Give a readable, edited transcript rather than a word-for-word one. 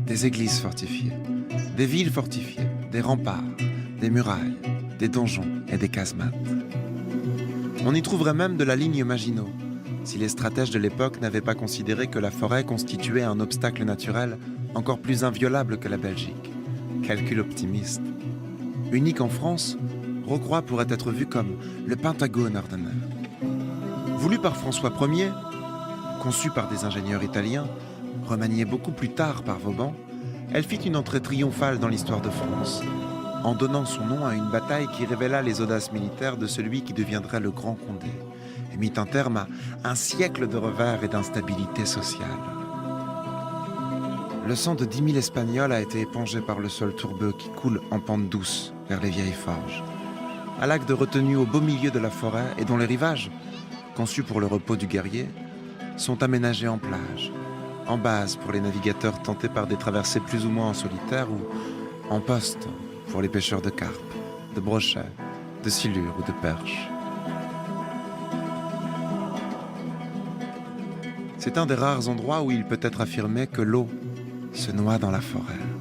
Des églises fortifiées, des villes fortifiées, des remparts, des murailles, des donjons et des casemates. On y trouverait même de la ligne Maginot, si les stratèges de l'époque n'avaient pas considéré que la forêt constituait un obstacle naturel encore plus inviolable que la Belgique. Calcul optimiste. Unique en France, Rocroi pourrait être vu comme le Pentagone ardennais. Voulu par François Ier, conçu par des ingénieurs italiens, remaniée beaucoup plus tard par Vauban, elle fit une entrée triomphale dans l'histoire de France, en donnant son nom à une bataille qui révéla les audaces militaires de celui qui deviendrait le Grand Condé, et mit un terme à un siècle de revers et d'instabilité sociale. Le sang de 10 000 Espagnols a été épongé par le sol tourbeux qui coule en pente douce vers les vieilles forges. Un lac de retenue au beau milieu de la forêt et dont les rivages, conçus pour le repos du guerrier, sont aménagés en plage, en base pour les navigateurs tentés par des traversées plus ou moins en solitaire ou en poste pour les pêcheurs de carpes, de brochets, de silures ou de perches. C'est un des rares endroits où il peut être affirmé que l'eau se noie dans la forêt.